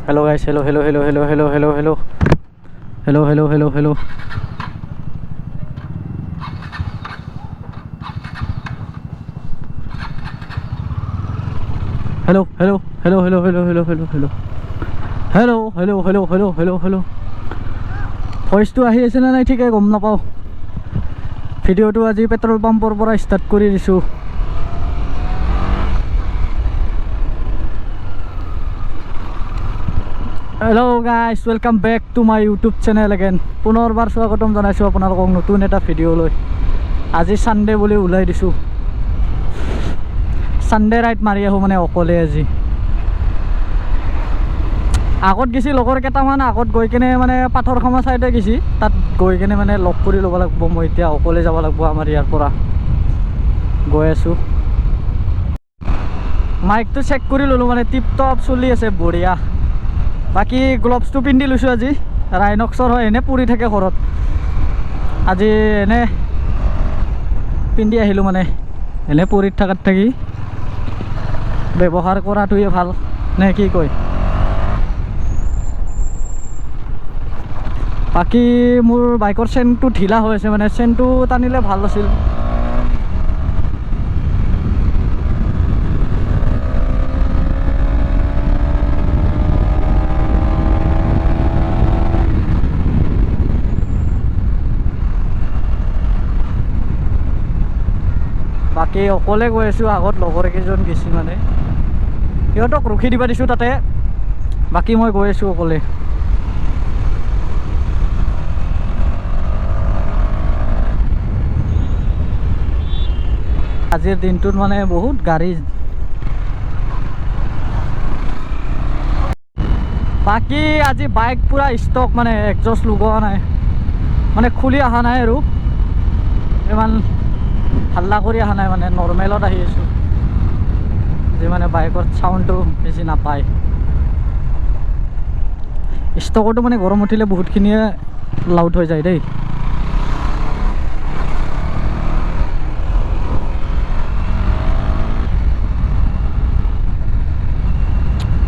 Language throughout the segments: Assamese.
Hello guys, hello, hello, hello, hello, hello, hello, hello, hello, hello, hello, hello. Hello, hello, hello, hello, hello, hello, hello, hello, hello, hello, hello, hello, hello, hello. Voice তো আহি আছে না নাই ঠিকই গম নাপাও। ভিডিওটো আজি পেট্রোল পাম্পৰ পৰা ষ্টাৰ্ট কৰি দিছো। Hello guys, welcome back to my YouTube channel again. পুনৰবাৰ স্বাগতম জনাইছো আপোনালোকক নতুন এটা ভিডিও লৈ। আজি সানডে বুলি উলাই দিছো। সানডে ৰাইড মাৰি আহো মানে অকলে আজি। আগত গেছি লগৰ কেইটামান আগত গৈ কেনে মানে পাথৰখামা সাইডে গেছি তাত গৈ কেনে মানে লক কৰি ল'ব লাগিব। মই এতিয়া অকলে যাব লাগিব আমাৰ ইয়াৰ পৰা। গৈ আছো। মাইকটো চেক কৰি ললো মানে টিপ টপ চলি আছে বঢ়িয়া। বাকি গ্লোভছটো পিন্ধি লৈছো আজি। ৰাইনক্সৰ হয় এনে পৰি থাকে ঘৰত। আজি এনে পিন্ধি আহিলো মানে এনে পৰি থাকাত থাকি ব্যৱহাৰ কৰাটোৱে ভাল নে কি কয়। বাকি মোৰ বাইকৰ চেইনটো ঢিলা হৈ আছে মানে চেইনটো টানিলে ভাল আছিল। বাকি অকলে গৈ আছো আগত লগৰ কেইজন গেছি মানে সিহঁতক ৰখি দিবা দিছো তাতে। বাকি মই গৈ আছো অকলে। আজিৰ দিনটোত মানে বহুত গাড়ী। বাকি আজি বাইক পুৰা ষ্টক মানে এক্সজষ্ট লগোৱা নাই মানে খুলি অহা নাই আৰু ইমান হাল্লা কৰি অহা নাই মানে নৰ্মেলত আহি আছো যে মানে বাইকৰ সাউণ্ডটো বেছি নাপায়। ষ্টকৰটো মানে গৰম উঠিলে বহুতখিনিয়ে লাউড হৈ যায় দেই।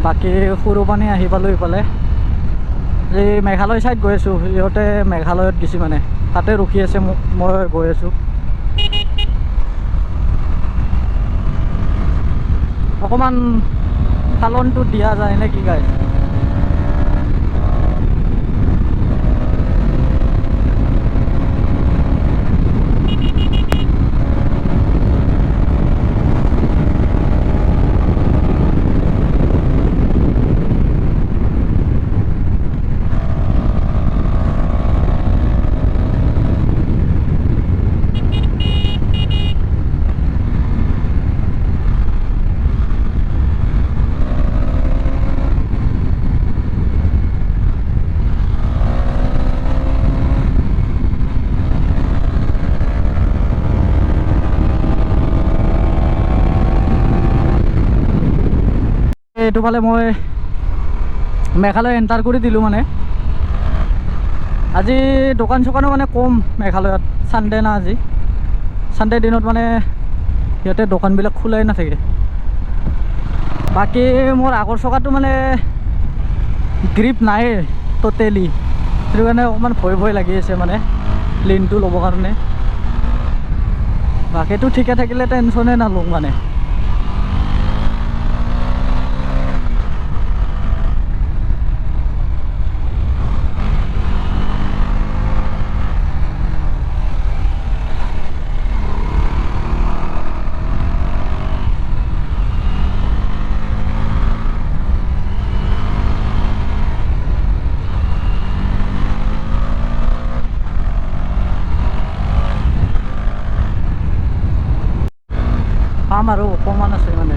বাকি সৰু পানী আহি পালো ইফালে। এই মেঘালয় সাইড গৈ আছো। সিহঁতে মেঘালয়ত গেছি মানে তাতে ৰখি আছে মোক। মই গৈ আছো। অকমান ফালনটো দিয়া যায় নে কি গাইছ। এইটো ফালে মই মেঘালয় এণ্টাৰ কৰি দিলোঁ মানে। আজি দোকান চোকানো মানে কম মেঘালয়ত সানডে না আজি। সানডে দিনত মানে সিহঁতে দোকানবিলাক খোলাই নাথাকে। বাকি মোৰ আগৰ চকাটো মানে গ্ৰিপ নাই টোটেলি সেইটো কাৰণে অকণমান ভয় ভয় লাগি আছে মানে লিনটো ল'বৰ কাৰণে। বাকিটো ঠিকে থাকিলে টেনশ্যনে নলওঁ মানে। পাম আৰু অকণমান আছে মানে।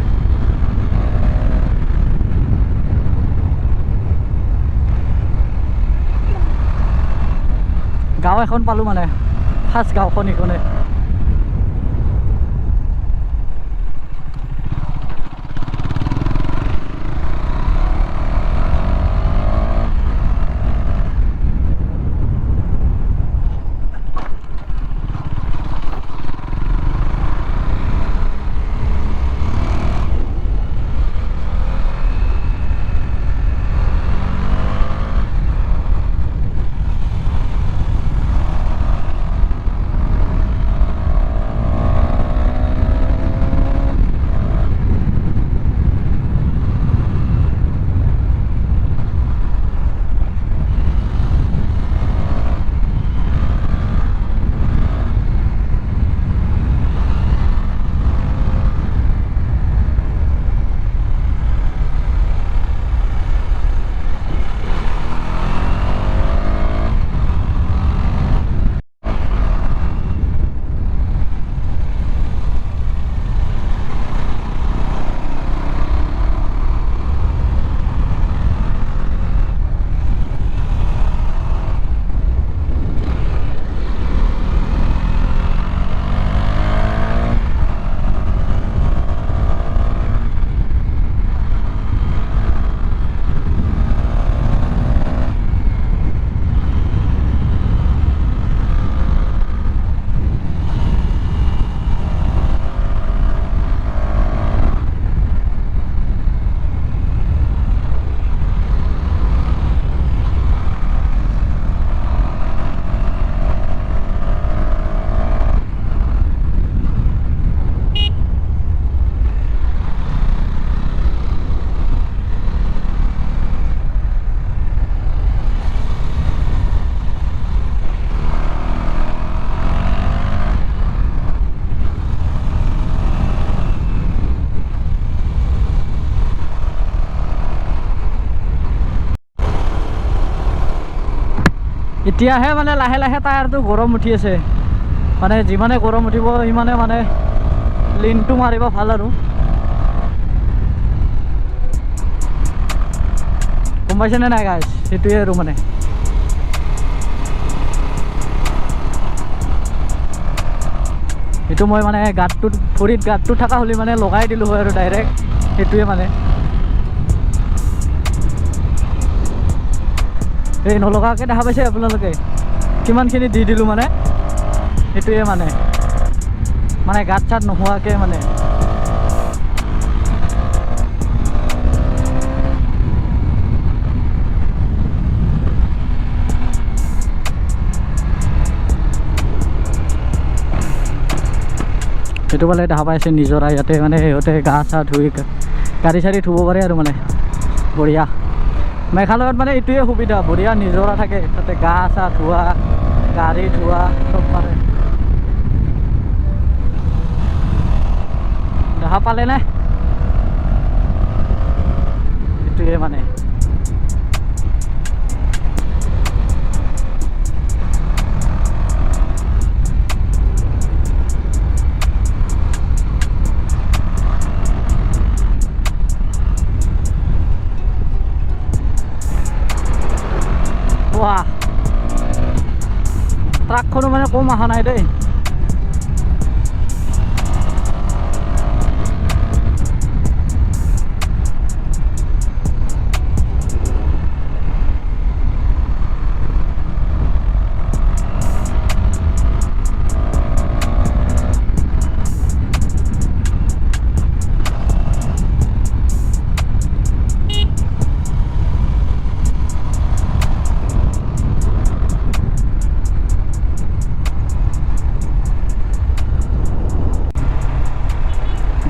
গাঁও এখন পালোঁ মানে ফাৰ্ষ্ট গাঁওখন এইখনে। এতিয়াহে মানে লাহে লাহে টায়াৰটো গৰম উঠি আছে মানে যিমানে গৰম উঠিব সিমানে মানে লিনটো মাৰিব ভাল আৰু গম পাইছেনে নাই গাইছ সেইটোৱে আৰু মানে এইটো মই মানে গাঁতটোত ভৰিত গাঁতটো থকা হ'লে মানে লগাই দিলোঁ হয় আৰু ডাইৰেক্ট সেইটোৱে মানে এই নলগাকৈ দেখা পাইছে আপোনালোকে কিমানখিনি দি দিলোঁ মানে সেইটোৱে মানে গাঁত চাত নোহোৱাকৈ মানে সেইটো ফালে দেখা পাইছে নিজৰা ইয়াতে মানে সিহঁতে গা চা ধুই গাড়ী চাড়ী ধুব পাৰে আৰু মানে বঢ়িয়া মেঘালয়ত মানে এইটোৱে সুবিধা বঢ়িয়া নিজৰা থাকে তাতে গা চা ধোৱা গাড়ী ধোৱা চব পাৰে দেখা পালেনে এইটোৱে মানে ট্ৰাকখনো মানে কম অহা নাই দেই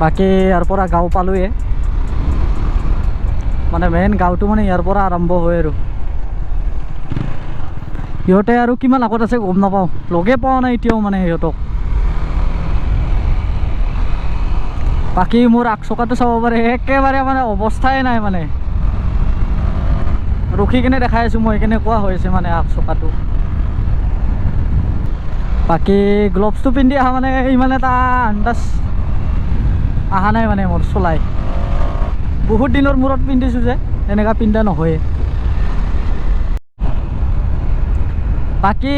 বাকী ইয়াৰ পৰা গাঁও পালোঁৱে মানে মেইন গাঁওটো মানে ইয়াৰ পৰা আৰম্ভ হয় আৰু সিহঁতে আৰু কিমান আগত আছে গম নাপাওঁ লগে পোৱা নাই এতিয়াও মানে সিহঁতক বাকী মোৰ আগ চকাটো চাব পাৰে একেবাৰে মানে অৱস্থাই নাই মানে ৰখি কিনে দেখাই আছোঁ মই কেনেকুৱা হৈছে মানে আগ চকাটো বাকী গ্লভছটো পিন্ধি অহা মানে ইমান এটা আন্দাজ অহা নাই মানে মোৰ চলাই বহুত দিনৰ মূৰত পিন্ধিছোঁ যে এনেকুৱা পিন্ধা নহয় বাকী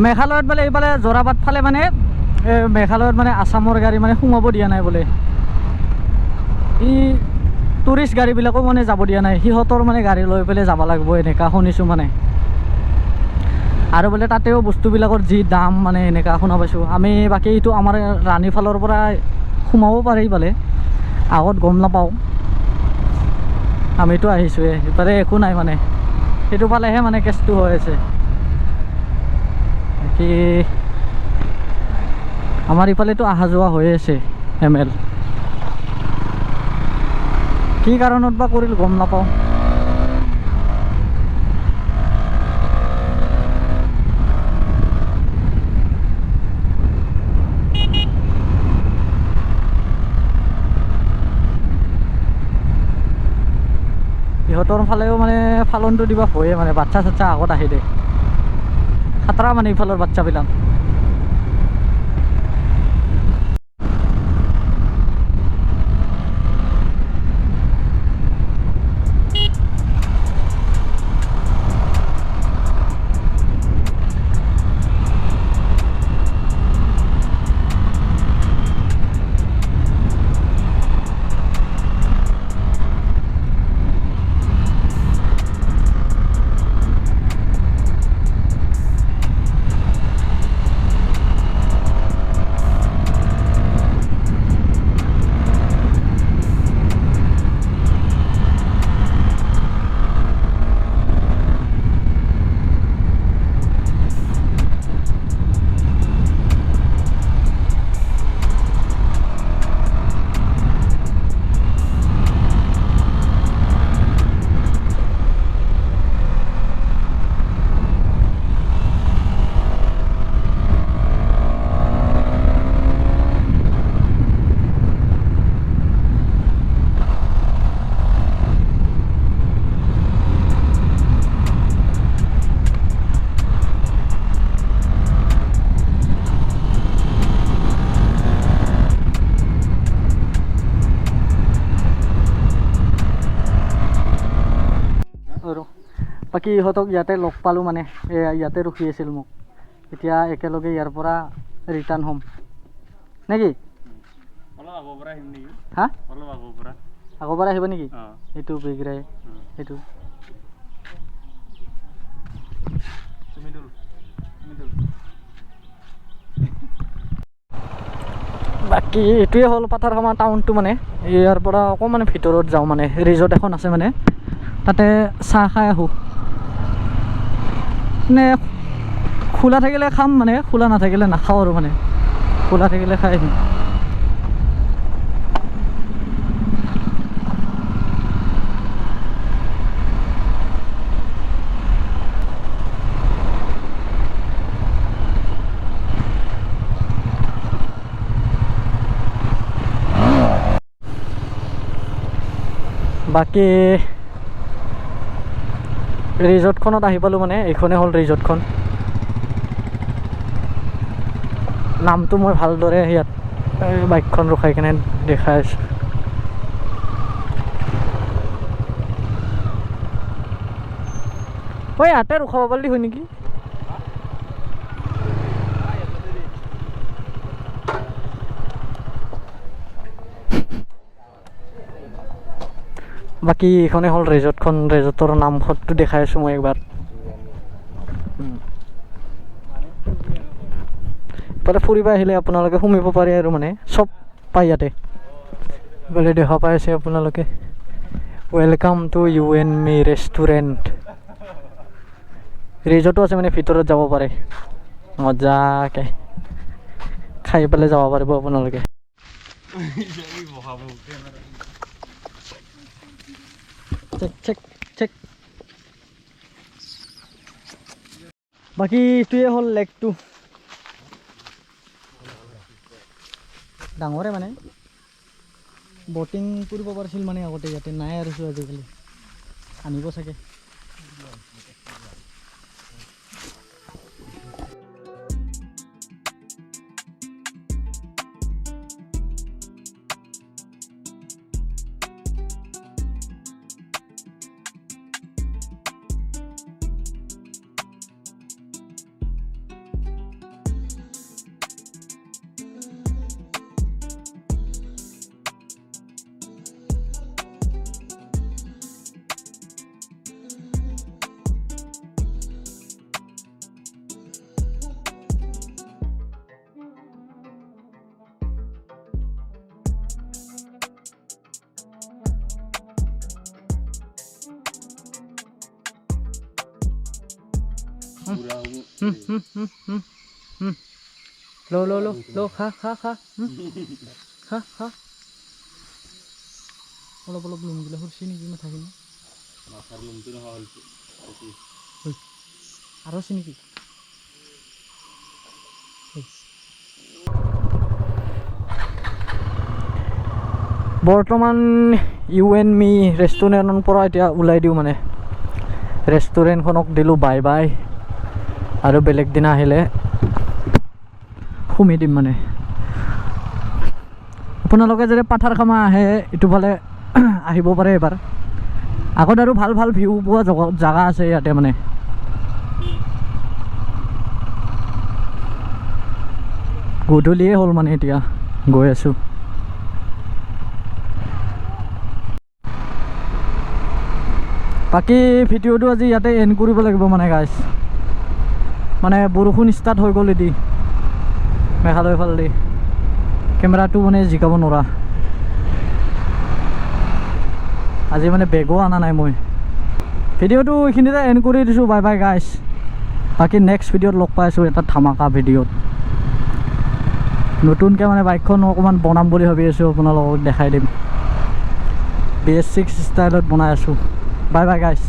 মেঘালয়ত বোলে এইফালে জোৰাবাট ফালে মানে মেঘালয়ত মানে আছামৰ গাড়ী মানে সোমাব দিয়া নাই বোলে ই টুৰিষ্ট গাড়ীবিলাকো মানে যাব দিয়া নাই সিহঁতৰ মানে গাড়ী লৈ পেলাই যাব লাগিব এনেকুৱা শুনিছোঁ মানে আৰু বোলে তাতেও বস্তুবিলাকৰ যি দাম মানে এনেকুৱা শুনা পাইছোঁ আমি বাকী এইটো আমাৰ ৰাণী ফালৰ পৰা সোমাব পাৰি বোলে আগত গম নাপাওঁ আমিতো আহিছোঁৱে সিফালে একো নাই মানে সেইটো ফালেহে মানে কেছটো হৈ আছে বাকী আমাৰ ইফালেতো অহা যোৱা হৈ আছে ML কি কাৰণত বা কৰিল গম নাপাওঁ সিহঁতৰ ফালেও মানে ফালনটো দিবা হয়ে মানে বাচ্চা চাচ্চা আগত আহি দে খাতৰা মানে ইফালৰ বাচ্চাবিলাক বাকী ইহঁতক ইয়াতে লগ পালোঁ মানে ইয়াতে ৰখি আছিল মোক এতিয়া একেলগে ইয়াৰ পৰা ৰিটাৰ্ণ হ'ম নেকি হা আগৰ পৰা আহিব নেকি সেইটো বেগৰাই সেইটো বাকী এইটোৱে হ'ল পাথাৰখামা টাউনটো মানে ইয়াৰ পৰা অকণমান ভিতৰত যাওঁ মানে ৰিজৰ্ট এখন আছে মানে তাতে চাহ খাই আহোঁ মানে খোলা থাকিলে খাম মানে খোলা নাথাকিলে নাখাওঁ আৰু মানে খোলা থাকিলে খাই আহিম বাকী ৰিজৰ্টখনত আহি পালোঁ মানে এইখনেই হ'ল ৰিজৰ্টখন নামটো মই ভালদৰে ইয়াত বাইকখন ৰখাই কিনে দেখাই আছোঁ ঐ ইয়াতে ৰখাব পাৰিলি হয় নেকি বাকী এইখনেই হ'ল ৰিজৰ্টখন ৰিজৰ্টৰ নামঘৰটো দেখাই আছোঁ মই একবাৰ ইফালে ফুৰিব আহিলে আপোনালোকে সোমিব পাৰে আৰু মানে চব পায় ইয়াতে ইফালে দেখা পাই আছে আপোনালোকে welcome to you and me restaurant ৰিজৰ্টো আছে মানে ভিতৰত যাব পাৰে মজাকৈ খাই পেলাই যাব পাৰিব আপোনালোকে চেক চেক চেক বাকী এইটোৱে হ'ল লেকটো ডাঙৰে মানে বটিং কৰিব পাৰিছিল মানে আগতে ইয়াতে নাই আৰু আজিকালি আনিব চাগে লো খা অলপ অলপ লুমগিলা সৰছি নেকি নাথাকিলে আৰু আছে নেকি বৰ্তমান ইউ এণ্ড মি ৰেষ্টুৰেণ্টৰ পৰা এতিয়া ওলাই দিওঁ মানে ৰেষ্টুৰেণ্টখনক দিলোঁ বাই বাই আৰু বেলেগ দিনা আহিলে সুমি দিম মানে আপোনালোকে যদি পাথাৰখামা আহে এইটো ফালে আহিব পাৰে এবাৰ আগত আৰু ভাল ভাল ভিউ পোৱা জেগা আছে ইয়াতে মানে গধূলিয়ে হ'ল মানে এতিয়া গৈ আছোঁ বাকী ভিডিঅ'টো আজি ইয়াতে এণ্ড কৰিব লাগিব মানে গাইজ মানে বৰষুণ ষ্টাৰ্ট হৈ গ'ল এদি মেঘালয় ফালেদি কেমেৰাটো মানে জিকাব নোৱাৰা আজি মানে বেগো অনা নাই মই ভিডিঅ'টো এইখিনিতে এণ্ড কৰি দিছোঁ বাই বাই গাইজ বাকী নেক্সট ভিডিঅ'ত লগ পাই আছোঁ এটা ধামাকা ভিডিঅ'ত নতুনকৈ মানে বাইকখন অকণমান বনাম বুলি ভাবি আছোঁ আপোনালোকক দেখাই দিম BS6 ষ্টাইলত বনাই আছোঁ বাই বাই গাইজ